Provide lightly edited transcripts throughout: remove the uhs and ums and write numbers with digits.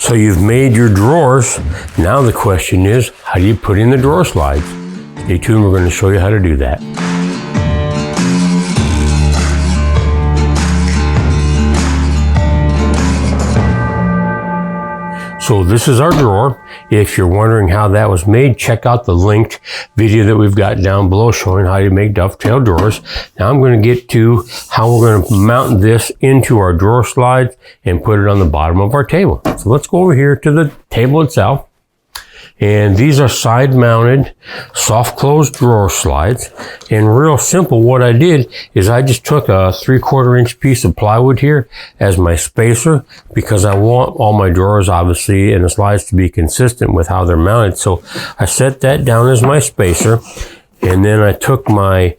So you've made your drawers. Now the question is, how do you put in the drawer slides? Stay tuned, we're going to show you how to do that. So this is our drawer. If you're wondering how that was made, check out the linked video that we've got down below showing how to make dovetail drawers. Now I'm going to get to how we're going to mount this into our drawer slides and put it on the bottom of our table. So let's go over here to the table itself. And these are side mounted, soft close drawer slides. And real simple, what I did is I just took a 3/4 inch piece of plywood here as my spacer, because I want all my drawers obviously and the slides to be consistent with how they're mounted. So I set that down as my spacer, and then I took my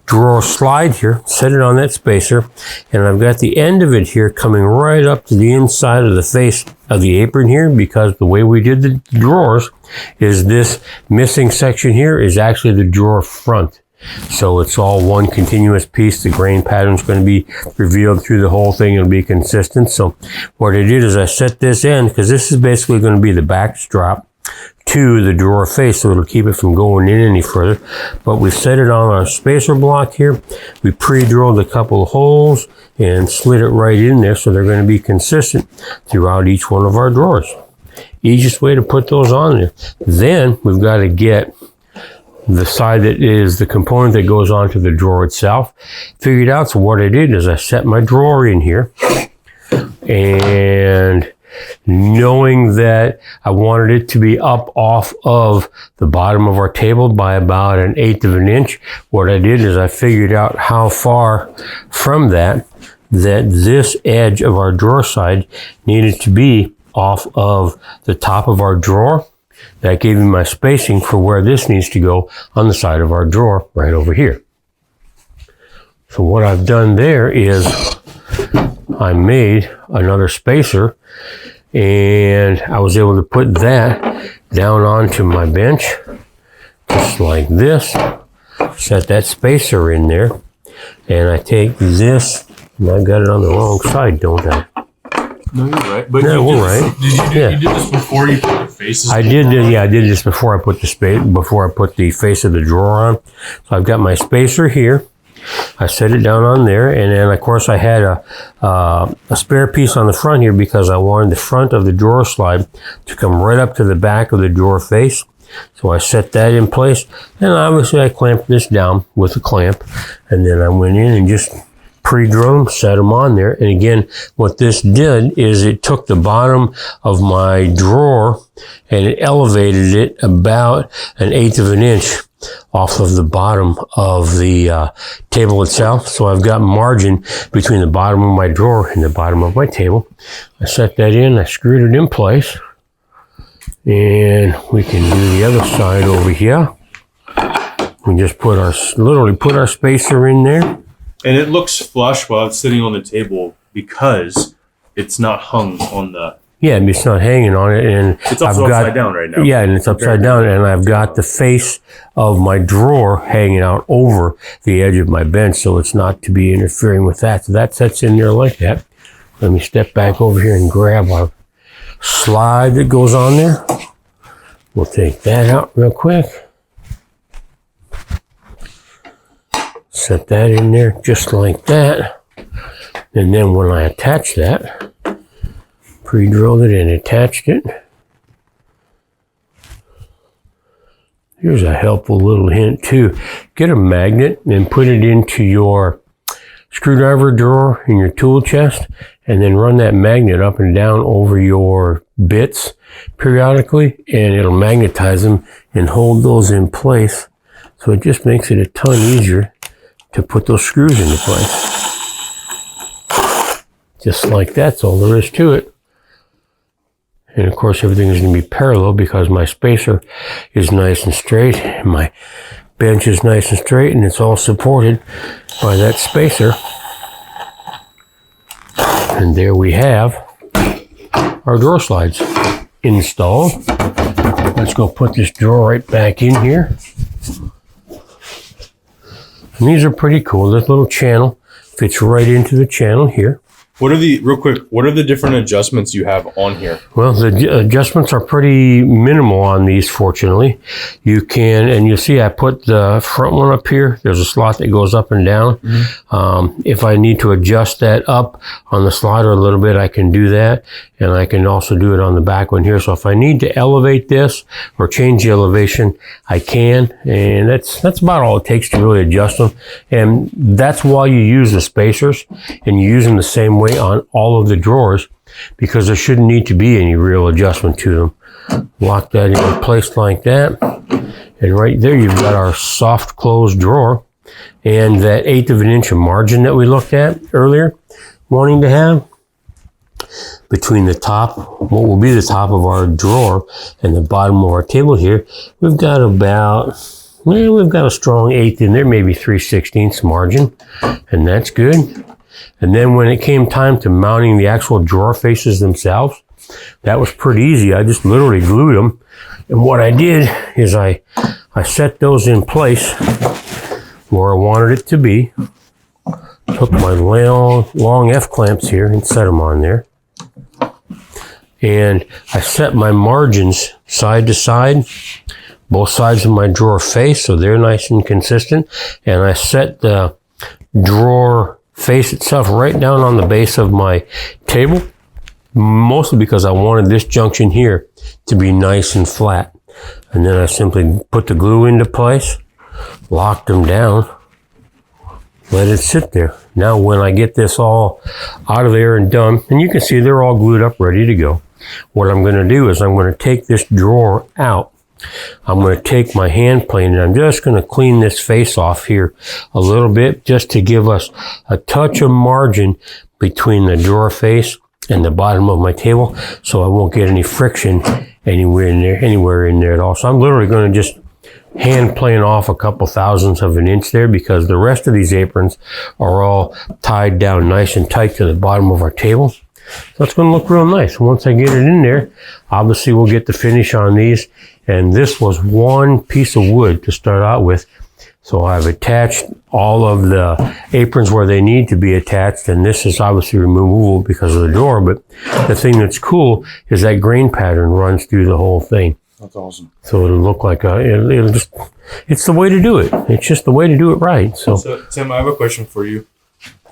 drawer slide here, set it on that spacer, and I've got the end of it here coming right up to the inside of the face of the apron here, because the way we did the drawers is this missing section here is actually the drawer front. So it's all one continuous piece. The grain pattern is going to be revealed through the whole thing. It'll be consistent. So what I did is I set this end, because this is basically going to be the backstrap to the drawer face, so it'll keep it from going in any further. But we set it on our spacer block here. We pre-drilled a couple of holes and slid it right in there, so they're going to be consistent throughout each one of our drawers. Easiest way to put those on there. Then we've got to get the side that is the component that goes onto the drawer itself figured out. So what I did is I set my drawer in here, and knowing that I wanted it to be up off of the bottom of our table by about 1/8 of an inch, what I did is I figured out how far from that this edge of our drawer side needed to be off of the top of our drawer. That gave me my spacing for where this needs to go on the side of our drawer right over here. So what I've done there is I made another spacer, and I was able to put that down onto my bench just like this. Set that spacer in there, and I take this, and I got it on the wrong side, don't I? No, you're right. But no, we're right. You did this before you put the faces? I did this. Yeah, I did this before I put the face of the drawer on. So I've got my spacer here. I set it down on there, and then of course I had a spare piece on the front here, because I wanted the front of the drawer slide to come right up to the back of the drawer face. So I set that in place, and obviously I clamped this down with a clamp, and then I went in and just pre-drilled them, set them on there. And again, what this did is it took the bottom of my drawer and it elevated it about 1/8 of an inch off of the bottom of the table itself. So I've got margin between the bottom of my drawer and the bottom of my table. I set that in, I screwed it in place, and we can do the other side over here. We just literally put our spacer in there. And it looks flush while it's sitting on the table because it's not hung on the... Yeah, it's not hanging on it, and it's also upside down right now. Yeah, and it's upside down, and I've got the face of my drawer hanging out over the edge of my bench, so it's not to be interfering with that. So that sets in there like that. Let me step back over here and grab our slide that goes on there. We'll take that out real quick. Set that in there just like that. And then when I attach that, pre-drilled it and attached it. Here's a helpful little hint too. Get a magnet and put it into your screwdriver drawer in your tool chest, and then run that magnet up and down over your bits periodically, and it'll magnetize them and hold those in place. So it just makes it a ton easier to put those screws into place. Just like that's all there is to it. And of course everything is going to be parallel because my spacer is nice and straight, and my bench is nice and straight, and it's all supported by that spacer. And there we have our drawer slides installed. Let's go put this drawer right back in here. And these are pretty cool. This little channel fits right into the channel here. What are the different adjustments you have on here? Well, the adjustments are pretty minimal on these, fortunately. You can, and you see I put the front one up here. There's a slot that goes up and down. If I need to adjust that up on the slider a little bit, I can do that. And I can also do it on the back one here. So if I need to elevate this or change the elevation, I can. And that's about all it takes to really adjust them. And that's why you use the spacers, and you use them the same way on all of the drawers, because there shouldn't need to be any real adjustment to them. Lock that in place like that. And right there you've got our soft closed drawer. And that 1/8 of an inch of margin that we looked at earlier, wanting to have between the top, what will be the top of our drawer, and the bottom of our table here, we've got about, well, we've got a strong 1/8 in there, maybe 3/16 margin, and that's good. And then when it came time to mounting the actual drawer faces themselves, that was pretty easy. I just literally glued them. And what I did is I set those in place where I wanted it to be. Took my long F-clamps here and set them on there. And I set my margins side to side, both sides of my drawer face, so they're nice and consistent. And I set the drawer face itself right down on the base of my table, mostly because I wanted this junction here to be nice and flat. And then I simply put the glue into place, locked them down, let it sit there. Now when I get this all out of there and done, and you can see they're all glued up, ready to go. What I'm going to do is I'm going to take this drawer out. I'm going to take my hand plane and I'm just going to clean this face off here a little bit, just to give us a touch of margin between the drawer face and the bottom of my table, so I won't get any friction anywhere in there at all. So I'm literally going to just hand plane off a couple thousandths of an inch there, because the rest of these aprons are all tied down nice and tight to the bottom of our table. So it's going to look real nice. Once I get it in there, obviously we'll get the finish on these. And this was one piece of wood to start out with. So I've attached all of the aprons where they need to be attached. And this is obviously removable because of the door. But the thing that's cool is that grain pattern runs through the whole thing. That's awesome. So it'll look like it's the way to do it. It's just the way to do it right. So Tim, I have a question for you.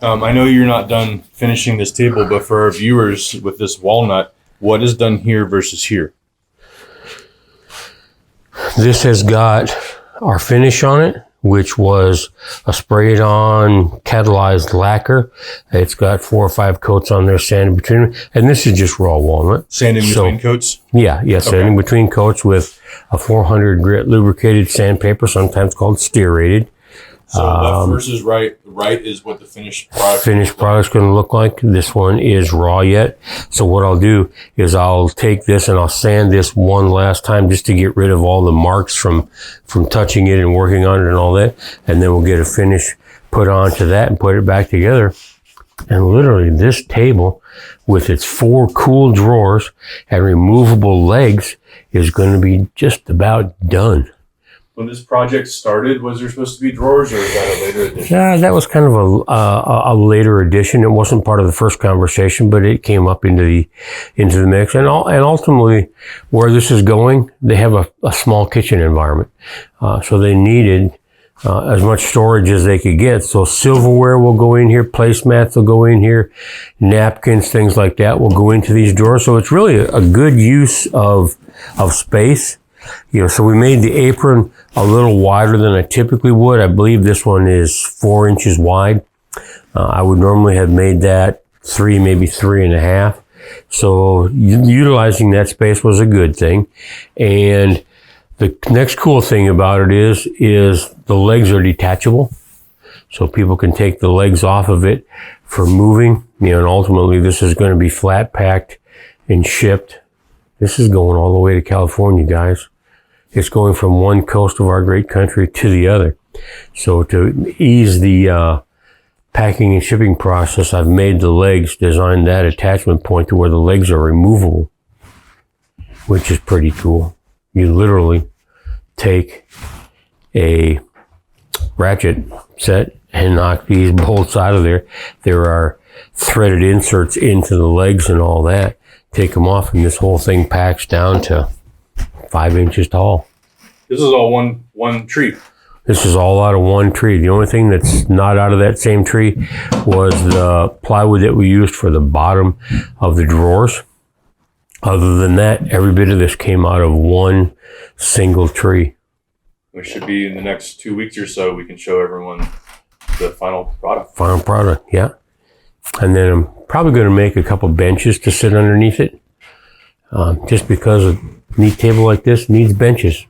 I know you're not done finishing this table, but for our viewers with this walnut, what is done here versus here? This has got our finish on it, which was a sprayed on catalyzed lacquer. It's got 4 or 5 coats on there, sanded between them. And this is just raw walnut. Sanding between coats? Yeah, sanding between coats with a 400 grit lubricated sandpaper, sometimes called stearated. So left versus right. Right is what the finished product's going to look like. This one is raw yet. So what I'll do is I'll take this and I'll sand this one last time just to get rid of all the marks from touching it and working on it and all that. And then we'll get a finish put onto that and put it back together. And literally this table with its 4 cool drawers and removable legs is going to be just about done. When this project started, was there supposed to be drawers, or is that a later addition? Yeah, that was kind of a later addition. It wasn't part of the first conversation, but it came up into the mix. And ultimately, where this is going, they have a small kitchen environment, so they needed as much storage as they could get. So silverware will go in here, placemats will go in here, napkins, things like that will go into these drawers. So it's really a good use of space. So we made the apron a little wider than I typically would. I believe this one is 4 inches wide. I would normally have made that 3, maybe 3.5. So utilizing that space was a good thing. And the next cool thing about it is the legs are detachable. So people can take the legs off of it for moving. And ultimately this is going to be flat packed and shipped. This is going all the way to California, guys. It's going from one coast of our great country to the other. So to ease the packing and shipping process, I've made the legs, designed that attachment point to where the legs are removable, which is pretty cool. You literally take a ratchet set and knock these bolts out of there. There are threaded inserts into the legs and all that. Take them off, and this whole thing packs down to 5 inches tall. This is all one tree. This is all out of one tree. The only thing that's not out of that same tree was the plywood that we used for the bottom of the drawers. Other than that, every bit of this came out of one single tree. Which should be in the next 2 weeks or so. We can show everyone the final product. Final product, yeah. And then I'm probably going to make a couple benches to sit underneath it. Just because a neat table like this needs benches.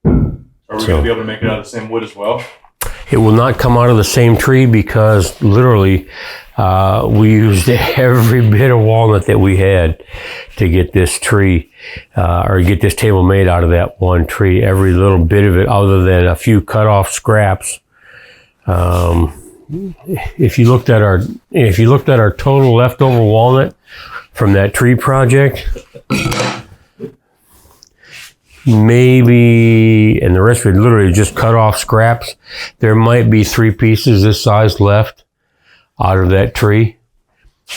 Are we going to be able to make it out of the same wood as well? It will not come out of the same tree because literally we used every bit of walnut that we had to get this tree or get this table made out of that one tree. Every little bit of it, other than a few cut off scraps. If you looked at our total leftover walnut from that tree project, maybe, and the rest of it literally just cut off scraps, there might be 3 pieces this size left out of that tree.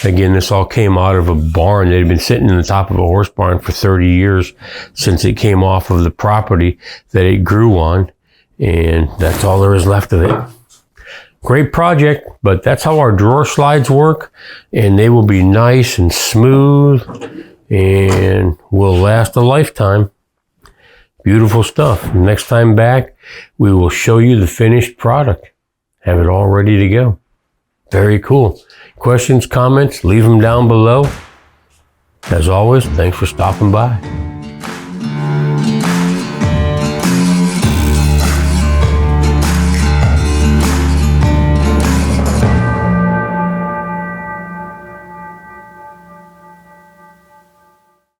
Again, this all came out of a barn that had been sitting in the top of a horse barn for 30 years since it came off of the property that it grew on, and that's all there is left of it. Great project, but that's how our drawer slides work, and they will be nice and smooth and will last a lifetime. Beautiful stuff. Next time back, we will show you the finished product. Have it all ready to go. Very cool. Questions, comments, leave them down below. As always, thanks for stopping by.